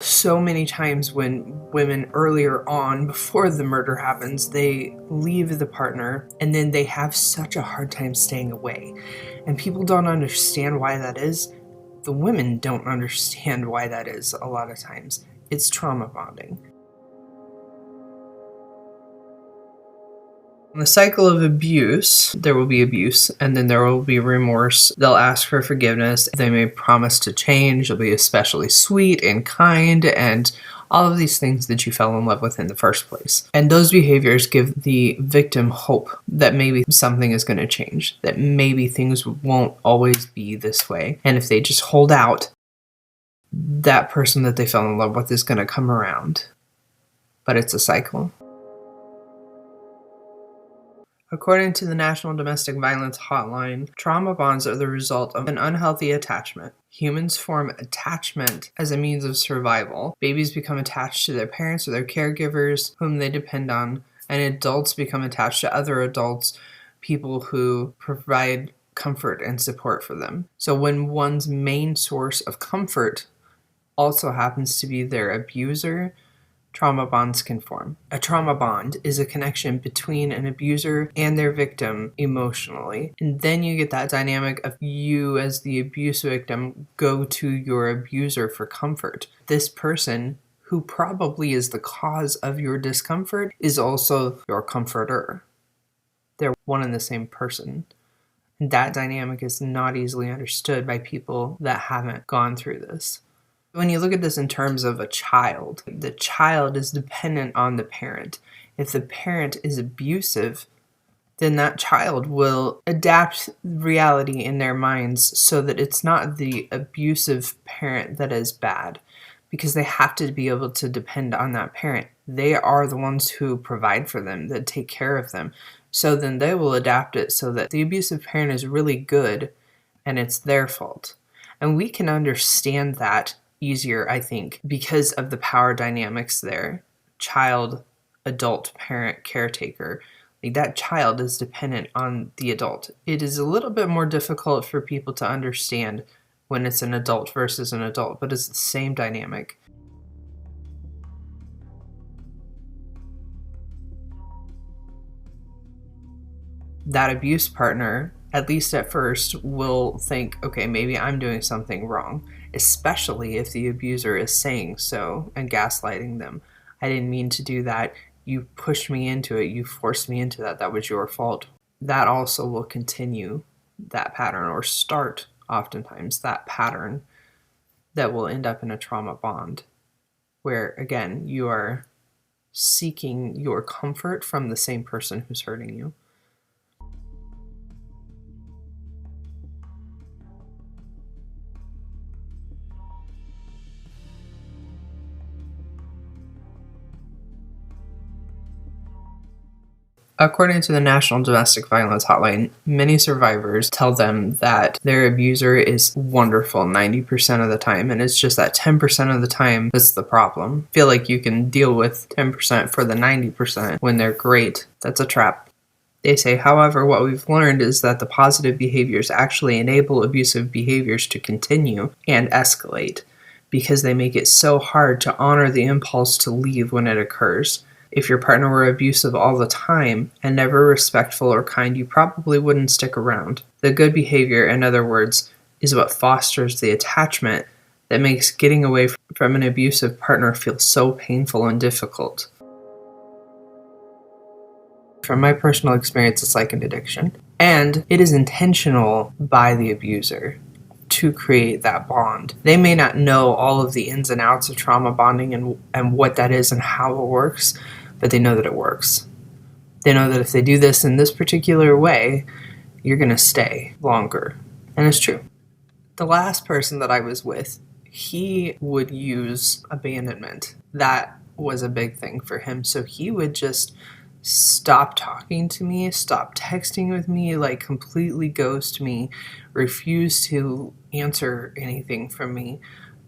So many times when women earlier on, before the murder happens, they leave the partner and then they have such a hard time staying away. And people don't understand why that is. The women don't understand why that is a lot of times. It's trauma bonding. In the cycle of abuse, there will be abuse, and then there will be remorse. They'll ask for forgiveness. They may promise to change. They'll be especially sweet and kind, and all of these things that you fell in love with in the first place. And those behaviors give the victim hope that maybe something is going to change, that maybe things won't always be this way. And if they just hold out, that person that they fell in love with is going to come around. But it's a cycle. According to the National Domestic Violence Hotline, trauma bonds are the result of an unhealthy attachment. Humans form attachment as a means of survival. Babies become attached to their parents or their caregivers, whom they depend on, and adults become attached to other adults, people who provide comfort and support for them. So when one's main source of comfort also happens to be their abuser, trauma bonds can form. A trauma bond is a connection between an abuser and their victim emotionally. And then you get that dynamic of you as the abuse victim go to your abuser for comfort. This person, who probably is the cause of your discomfort, is also your comforter. They're one and the same person. And that dynamic is not easily understood by people that haven't gone through this. When you look at this in terms of a child, the child is dependent on the parent. If the parent is abusive, then that child will adapt reality in their minds so that it's not the abusive parent that is bad, because they have to be able to depend on that parent. They are the ones who provide for them, that take care of them. So then they will adapt it so that the abusive parent is really good and it's their fault. And we can understand that easier, I think, because of the power dynamics there. Child, adult, parent, caretaker. Like, that child is dependent on the adult. It is a little bit more difficult for people to understand when it's an adult versus an adult, but it's the same dynamic. That abuse partner, at least at first, will think, okay, maybe I'm doing something wrong, especially if the abuser is saying so and gaslighting them. I didn't mean to do that. You pushed me into it. You forced me into that. That was your fault. That also will continue that pattern, or start oftentimes that pattern that will end up in a trauma bond, where, again, you are seeking your comfort from the same person who's hurting you. According to the National Domestic Violence Hotline, many survivors tell them that their abuser is wonderful 90% of the time, and it's just that 10% of the time that's the problem. Feel like you can deal with 10% for the 90% when they're great. That's a trap. They say, however, what we've learned is that the positive behaviors actually enable abusive behaviors to continue and escalate, because they make it so hard to honor the impulse to leave when it occurs. If your partner were abusive all the time and never respectful or kind, you probably wouldn't stick around. The good behavior, in other words, is what fosters the attachment that makes getting away from an abusive partner feel so painful and difficult. From my personal experience, it's like an addiction. And it is intentional by the abuser to create that bond. They may not know all of the ins and outs of trauma bonding and what that is and how it works, but they know that it works. They know that if they do this in this particular way, you're going to stay longer. And it's true. The last person that I was with, he would use abandonment. That was a big thing for him. So he would just stop talking to me, stop texting with me, like completely ghost me, refuse to answer anything from me.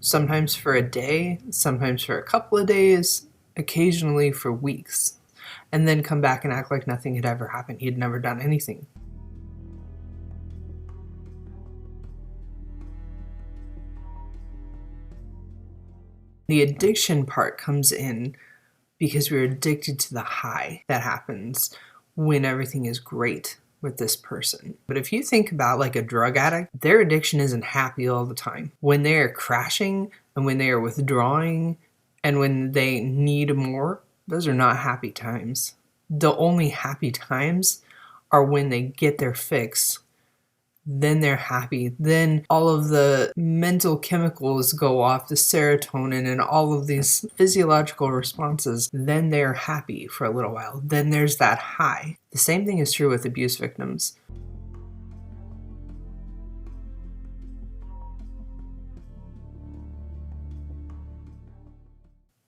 Sometimes for a day, sometimes for a couple of days, occasionally for weeks, and then come back and act like nothing had ever happened. He had never done anything. The addiction part comes in because we're addicted to the high that happens when everything is great with this person. But if you think about like a drug addict, their addiction isn't happy all the time. When they are crashing and when they are withdrawing and when they need more, those are not happy times. The only happy times are when they get their fix. Then they're happy. Then all of the mental chemicals go off, the serotonin and all of these physiological responses. Then they're happy for a little while. Then there's that high. The same thing is true with abuse victims.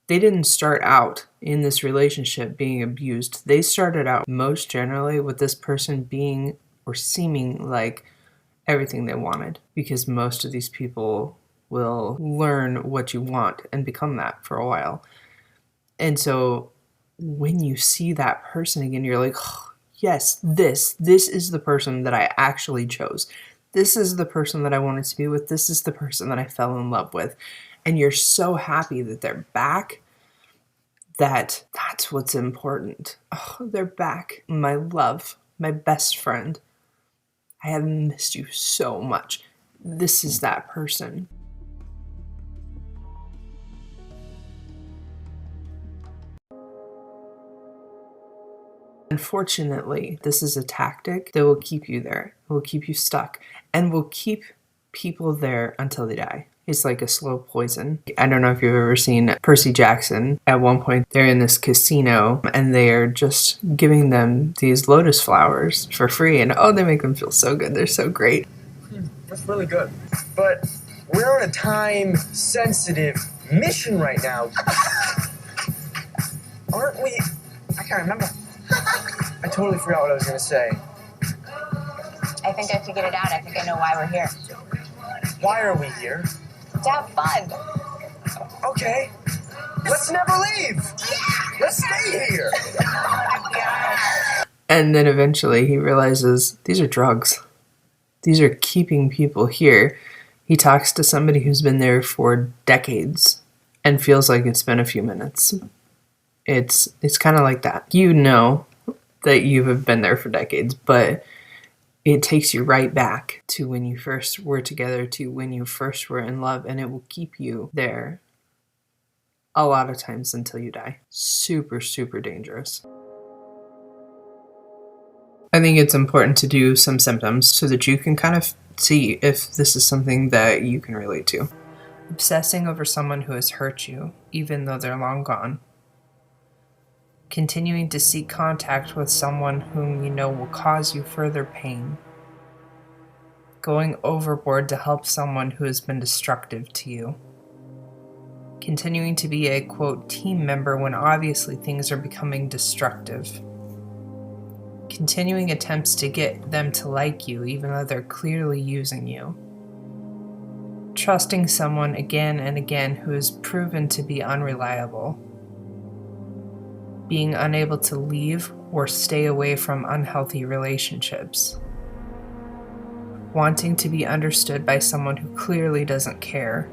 They didn't start out in this relationship being abused. They started out most generally with this person being or seeming like everything they wanted, because most of these people will learn what you want and become that for a while. And so when you see that person again, you're like, oh, yes, this is the person that I actually chose. This is the person that I wanted to be with. This is the person that I fell in love with. And you're so happy that they're back. That's what's important. Oh, they're back. My love, my best friend. I have missed you so much. This is that person. Unfortunately, this is a tactic that will keep you there. It will keep you stuck and will keep people there until they die. It's like a slow poison. I don't know if you've ever seen Percy Jackson. At one point, they're in this casino and they are just giving them these lotus flowers for free. And oh, they make them feel so good. They're so great. That's really good. But we're on a time-sensitive mission right now. Aren't we? I can't remember. I totally forgot what I was going to say. I think I figured it out. I think I know why we're here. Why are we here? To have fun. Okay. Let's never leave. Yeah. Let's stay here. And then eventually he realizes these are drugs. These are keeping people here. He talks to somebody who's been there for decades and feels like it's been a few minutes. It's kind of like that. You know that you have been there for decades, but it takes you right back to when you first were together, to when you first were in love, and it will keep you there a lot of times until you die. Super, super dangerous. I think it's important to do some symptoms so that you can kind of see if this is something that you can relate to. Obsessing over someone who has hurt you, even though they're long gone. Continuing to seek contact with someone whom you know will cause you further pain. Going overboard to help someone who has been destructive to you. Continuing to be a, quote, team member when obviously things are becoming destructive. Continuing attempts to get them to like you even though they're clearly using you. Trusting someone again and again who has proven to be unreliable. Being unable to leave or stay away from unhealthy relationships. Wanting to be understood by someone who clearly doesn't care.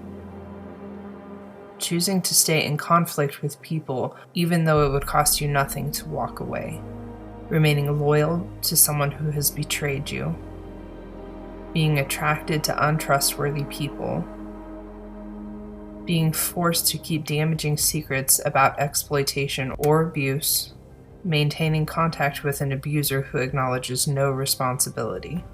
Choosing to stay in conflict with people even though it would cost you nothing to walk away. Remaining loyal to someone who has betrayed you. Being attracted to untrustworthy people. Being forced to keep damaging secrets about exploitation or abuse, maintaining contact with an abuser who acknowledges no responsibility.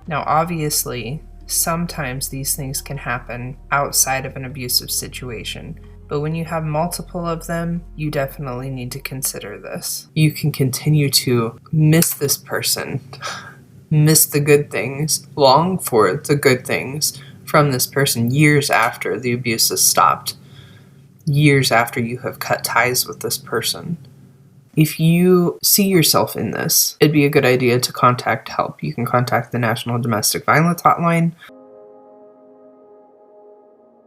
Now, obviously, sometimes these things can happen outside of an abusive situation, but when you have multiple of them, you definitely need to consider this. You can continue to miss this person, miss the good things, long for the good things from this person years after the abuse has stopped, years after you have cut ties with this person. If you see yourself in this, it'd be a good idea to contact help. You can contact the National Domestic Violence Hotline.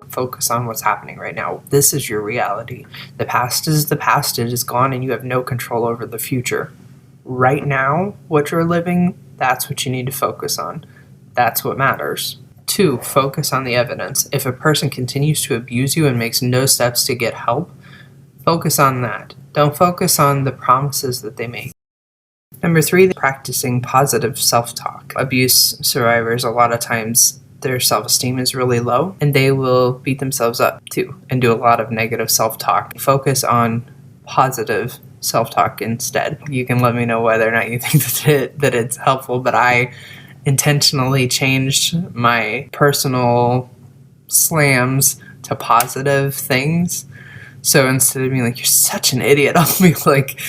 Focus on what's happening right now. This is your reality. The past is the past. It is gone and you have no control over the future. Right now, what you're living, that's what you need to focus on. That's what matters. 2, focus on the evidence. If a person continues to abuse you and makes no steps to get help, focus on that. Don't focus on the promises that they make. Number 3, practicing positive self-talk. Abuse survivors, a lot of times, their self-esteem is really low, and they will beat themselves up too and do a lot of negative self-talk. Focus on positive self-talk instead. You can let me know whether or not you think that it's helpful, but I intentionally changed my personal slams to positive things. So instead of being like, you're such an idiot, I'll be like,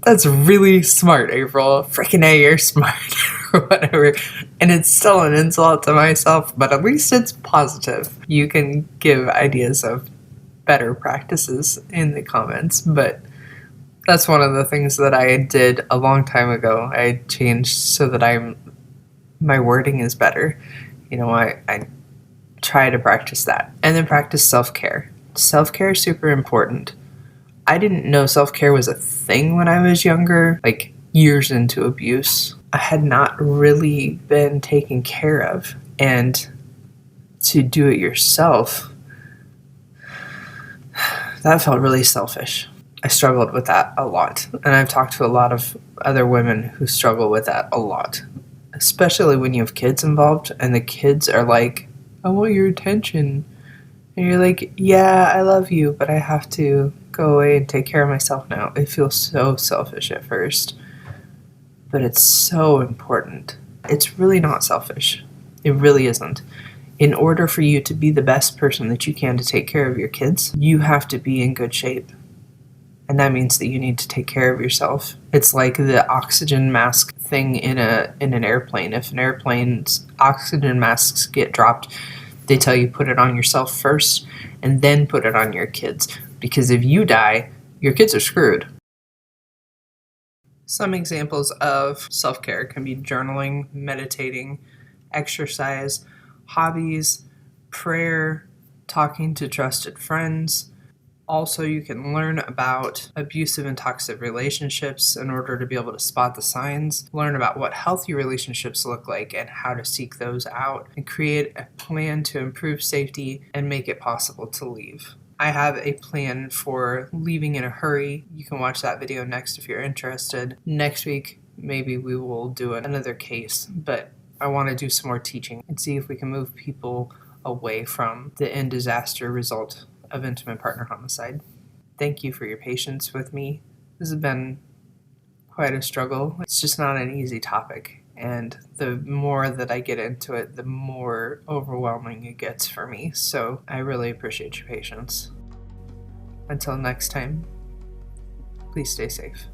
that's really smart, April. Freaking A, you're smart. Or whatever. And it's still an insult to myself, but at least it's positive. You can give ideas of better practices in the comments, but that's one of the things that I did a long time ago. I changed so that my wording is better. I try to practice that. And then practice self-care. Self-care is super important. I didn't know self-care was a thing when I was younger, like years into abuse. I had not really been taken care of. And to do it yourself, that felt really selfish. I struggled with that a lot. And I've talked to a lot of other women who struggle with that a lot. Especially when you have kids involved and the kids are like, I want your attention. And you're like, yeah, I love you, but I have to go away and take care of myself now. It feels so selfish at first, but it's so important. It's really not selfish. It really isn't. In order for you to be the best person that you can to take care of your kids, you have to be in good shape. And that means that you need to take care of yourself. It's like the oxygen mask thing in an airplane. If an airplane's oxygen masks get dropped, they tell you put it on yourself first and then put it on your kids. Because if you die, your kids are screwed. Some examples of self-care can be journaling, meditating, exercise, hobbies, prayer, talking to trusted friends. Also, you can learn about abusive and toxic relationships in order to be able to spot the signs, learn about what healthy relationships look like and how to seek those out, and create a plan to improve safety and make it possible to leave. I have a plan for leaving in a hurry. You can watch that video next if you're interested. Next week, maybe we will do another case, but I want to do some more teaching and see if we can move people away from the end disaster result of intimate partner homicide. Thank you for your patience with me. This has been quite a struggle. It's just not an easy topic, and the more that I get into it, the more overwhelming it gets for me. So I really appreciate your patience. Until next time, please stay safe.